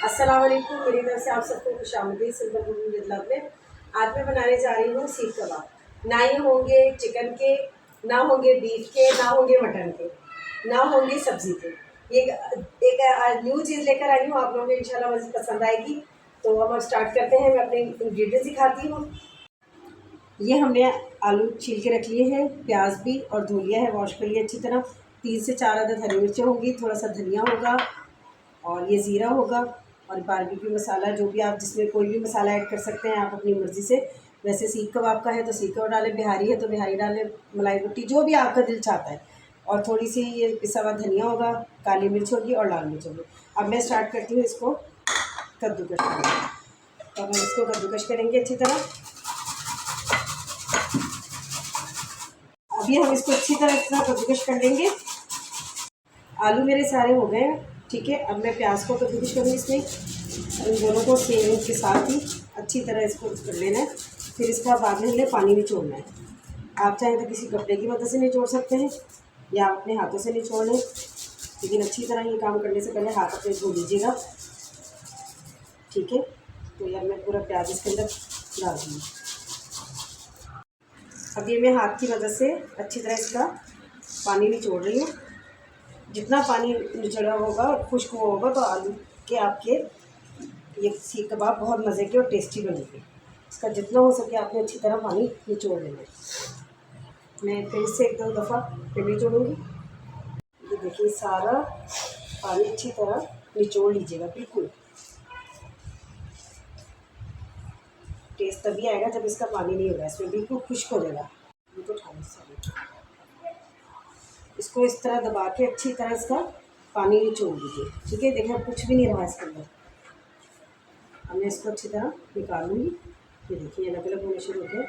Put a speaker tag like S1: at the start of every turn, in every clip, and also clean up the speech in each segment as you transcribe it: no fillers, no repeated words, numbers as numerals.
S1: अस्सलाम वालेकुम, मेरी तरफ से आप सबको खुशामदीद सिंदर में। आज मैं बनाने जा रही हूँ सीख कबाब। ना ही होंगे चिकन के, ना होंगे बीफ के, ना होंगे मटन के, ना होंगे सब्ज़ी के। ये एक न्यू चीज़ लेकर आई हूँ, आप लोगों को इंशाल्लाह मज़ीद पसंद आएगी। तो हम स्टार्ट करते हैं। मैं अपने इंग्रेडिएंट्स दिखाती हूँ। ये हमने आलू छील के रख लिए हैं, प्याज भी और धो लिया है, वॉश कर लिया अच्छी तरह। 3 से 4 अदद हरी मिर्चें होंगी, थोड़ा सा धनिया होगा और ये ज़ीरा होगा और बारबेक्यू मसाला, जो भी आप जिसमें कोई भी मसाला ऐड कर सकते हैं आप अपनी मर्ज़ी से। वैसे सीख कबाब का है तो सीख कबाब डालें, बिहारी है तो बिहारी डालें, मलाई रोटी, जो भी आपका दिल चाहता है। और थोड़ी सी ये पिसा हुआ धनिया होगा, काली मिर्च होगी और लाल मिर्च होगी। अब मैं स्टार्ट करती हूँ इसको कद्दूकश करना। तो हम इसको कद्दूकश करेंगे अच्छी तरह। अभी हम इसको अच्छी तरह इतना कद्दूकश कर लेंगे। आलू मेरे सारे हो गए हैं, ठीक है। अब मैं प्याज को कद्दूकश करूँगी इसमें, इन दोनों को सेम के साथ ही अच्छी तरह इसको कर लेना है। फिर इसका बाद में हमें पानी निचोड़ना है। आप चाहें तो किसी कपड़े की मदद से निचोड़ सकते हैं या अपने हाथों से निचोड़ लें, लेकिन अच्छी तरह ये काम करने से पहले हाथ अपने धो लीजिएगा, ठीक है। तो यार मैं पूरा प्याज इसके अंदर डाल दूँगी। अब ये मैं हाथ की मदद से अच्छी तरह इसका पानी निचोड़ रही हूँ। जितना पानी निचड़ा होगा और खुश्क होगा तो आलू के आपके ये सीख कबाब बहुत मज़े के और टेस्टी बनेंगे। इसका जितना हो सके आपने अच्छी तरह पानी निचोड़ लेना है। मैं फिर से 1-2 दफ़ा फिर निचोड़ूँगी। ये देखिए सारा पानी अच्छी तरह निचोड़ लीजिएगा, बिल्कुल। टेस्ट तभी आएगा जब इसका पानी नहीं होगा, इसमें बिल्कुल खुश्क हो जाएगा। ये तो इसको इस तरह दबा के अच्छी तरह इसका पानी निचोड़ लीजिए, ठीक है। देखिए अब कुछ भी नहीं रहा इसके अंदर। अब मैं इसको अच्छी तरह निकालूंगी। ये देखिए अलग अलग होने शुरू हो गए।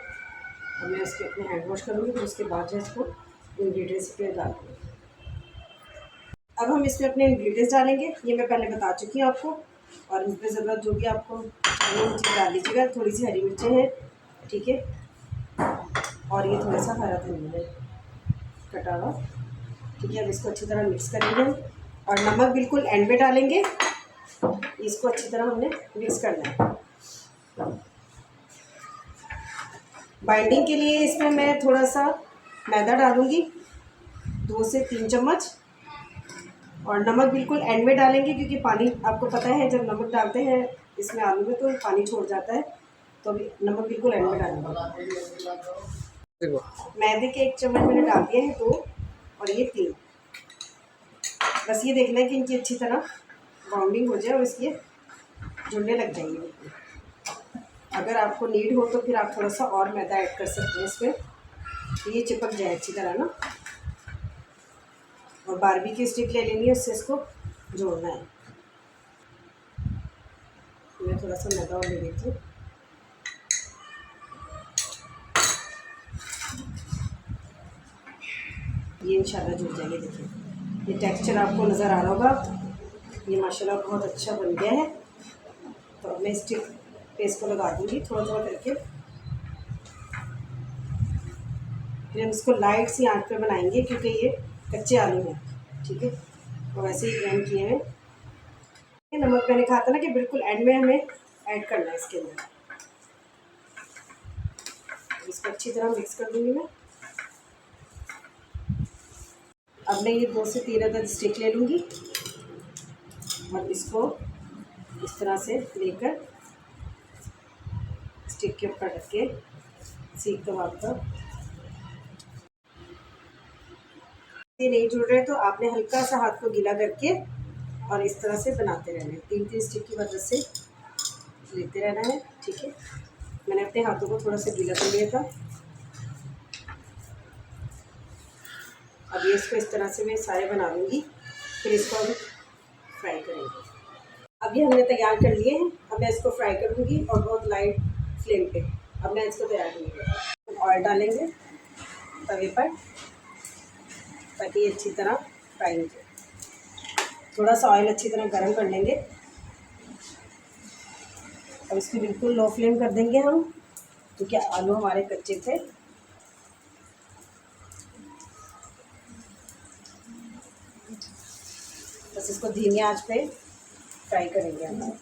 S1: अब मैं इसके अपने हैंड वॉश करूँगी, फिर उसके बाद जो इसको इंग्रेडिएंट्स पे डाल दूँगी। अब हम इसमें अपने इंग्रेडिएंट्स डालेंगे, ये मैं पहले बता चुकी हूँ आपको। और इसमें ज़रूरत जो भी आपको वो चीज़ डाल लीजिएगा। थोड़ी सी हरी मिर्चें हैं, ठीक है, और ये थोड़ा सा हरा धनिया है कटा हुआ, ठीक है। अब इसको अच्छी तरह मिक्स करेंगे और नमक बिल्कुल एंड में डालेंगे। इसको अच्छी तरह हमने मिक्स करना है। बाइंडिंग के लिए इसमें मैं थोड़ा सा मैदा डालूँगी, 2 से 3 चम्मच। और नमक बिल्कुल एंड में डालेंगे, क्योंकि पानी आपको पता है जब नमक डालते हैं इसमें आलू में तो पानी छोड़ जाता है। तो अभी नमक बिल्कुल एंड में डालेंगे। मैदे के 1 चम्मच मैंने डाल दिया है, 2 और ये 3। बस ये देखना है कि इनकी अच्छी तरह बाउंडिंग हो जाए और इसके जुड़ने लग जाएंगे बिल्कुल। अगर आपको नीड हो तो फिर आप थोड़ा सा और मैदा ऐड कर सकते हैं इसमें, तो ये चिपक जाए अच्छी तरह ना। और बारबेक्यू स्टिक ले लेनी है, उससे इसको जोड़ना है। मैं थोड़ा सा मैदा और ले लेती हूँ। ये इंशाल्लाह जुड़ जाएगी। देखिए ये टेक्सचर आपको नज़र आ रहा होगा, ये माशाल्लाह बहुत अच्छा बन गया है। तो अब मैं स्टिक पे इसको लगा दूँगी थोड़ा थोड़ा करके। फिर हम इसको लाइट सी आंच पे बनाएंगे, क्योंकि ये कच्चे आलू हैं, ठीक है। और वैसे ही ग्राइंड किए हैं। नमक मैंने कहा था ना कि बिल्कुल एंड में हमें ऐड करना है इसके अंदर। इसको अच्छी तरह मिक्स कर दूँगी मैं। अब मैं ये 2 से 3 अदद स्टिक ले लूँगी और इसको इस तरह से लेकर स्टिक के ऊपर रख के सीख कबाब का ये नहीं जुड़ रहे तो आपने हल्का सा हाथ को गीला करके और इस तरह से बनाते रहना है। 3-3 स्टिक की मदद से लेते रहना है, ठीक है। मैंने अपने हाथों को थोड़ा सा गीला कर लिया था। अब ये इसको इस तरह से मैं सारे बना लूँगी, फिर इसको हम फ्राई करेंगे। अब ये हमने तैयार कर लिए हैं। अब मैं इसको फ्राई करूँगी और बहुत लाइट फ्लेम पे। अब मैं इसको तैयार करूँगी। ऑयल डालेंगे तवे पर ताकि ये अच्छी तरह फ्राई हो जाए। थोड़ा सा ऑयल अच्छी तरह गर्म कर लेंगे। अब इसको बिल्कुल लो फ्लेम कर देंगे हम, क्योंकि आलू हमारे कच्चे थे। बस इसको धीमी आंच पे फ्राई करेंगे हम।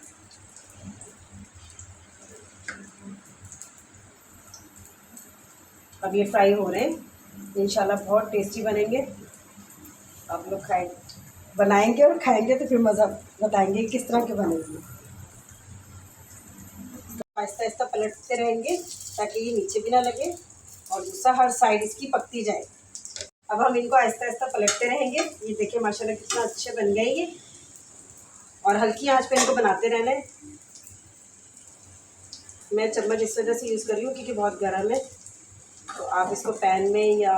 S1: अब ये फ्राई हो रहे हैं, इंशाल्लाह बहुत टेस्टी बनेंगे। आप लोग बनाएंगे और खाएंगे तो फिर मज़ा बताएंगे किस तरह के बनेंगे। तो आहिस्ता आहिस्ता पलटते रहेंगे ताकि ये नीचे भी ना लगे और दूसरा हर साइड इसकी पकती जाए। अब हम इनको आहिस्ता आहिस्ता पलटते रहेंगे। ये देखिए माशाल्लाह कितना अच्छे बन गए ये, और हल्की आंच पे इनको बनाते रहना है। मैं चम्मच इस वजह से यूज़ कर रही हूँ क्योंकि बहुत गर्म है, तो आप इसको पैन में या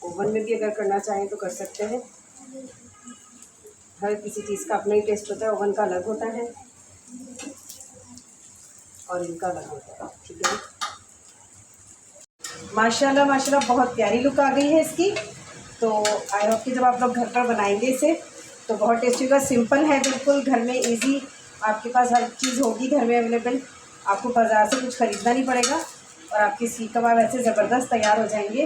S1: ओवन में भी अगर करना चाहें तो कर सकते हैं। हर किसी चीज़ का अपना ही टेस्ट होता है, ओवन का अलग होता है और इनका अलग होता है। ठीक है, माशाल्लाह माशाल्लाह बहुत प्यारी लुक आ गई है इसकी। तो आई होप कि जब आप लोग घर पर बनाएंगे इसे तो बहुत टेस्टी होगा। सिंपल है बिल्कुल, घर में इजी, आपके पास हर चीज़ होगी घर में अवेलेबल, आपको बाज़ार से कुछ ख़रीदना नहीं पड़ेगा और आपके सीख कबाब ऐसे ज़बरदस्त तैयार हो जाएंगे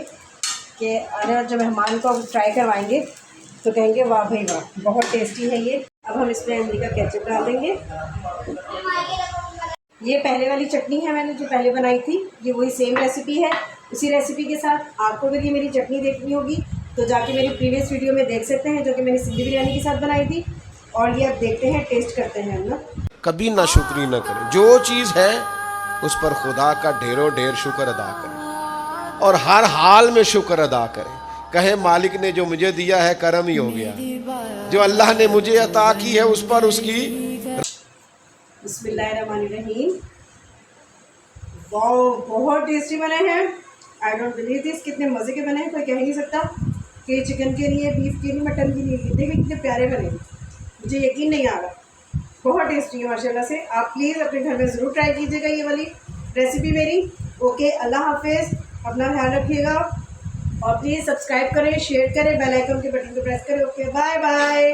S1: कि आने वाले जो मेहमान को ट्राई करवाएंगे तो कहेंगे वाह भाई वाह, बहुत टेस्टी है ये। अब हम इसमें इमली का केचप डाल देंगे। ये पहले वाली चटनी है मैंने जो पहले बनाई थी, ये वही सेम रेसिपी है। उसी रेसिपी के साथ आपको अगर ये मेरी चटनी देखनी होगी तो जाके मेरी प्रीवियस वीडियो में देख सकते हैं, जो कि मैंने सिंधी बिरयानी के साथ बनाई थी। और ये आप देखते हैं, टेस्ट करते हैं हम ना।
S2: कभी ना शुक्री ना करें, जो चीज़ है उस पर खुदा का ढेरों ढेर शुक्र अदा करें और हर हाल में शुक्र अदा करें। कहे मालिक ने जो मुझे दिया है करम ही हो गया, जो अल्लाह ने मुझे अता की है उस पर उसकी।
S1: बिस्मिल्लाहिर्रहमानिर्रहीम। वाओ, बहुत टेस्टी बने हैं। आई डोंट बिलीव दिस, कितने मज़े के बने हैं, कोई कह नहीं सकता कि चिकन के लिए, बीफ के लिए, मटन के लिए। देखिए कितने प्यारे बने, मुझे यकीन नहीं आ रहा। बहुत टेस्टी है माशाल्लाह से। आप प्लीज़ अपने घर में ज़रूर ट्राई कीजिएगा ये वाली रेसिपी मेरी। ओके, अल्लाह हाफिज़, अपना ख्याल रखिएगा और प्लीज़ सब्सक्राइब करें, शेयर करें, बेल आइकन के बटन को प्रेस करें। Okay, bye bye.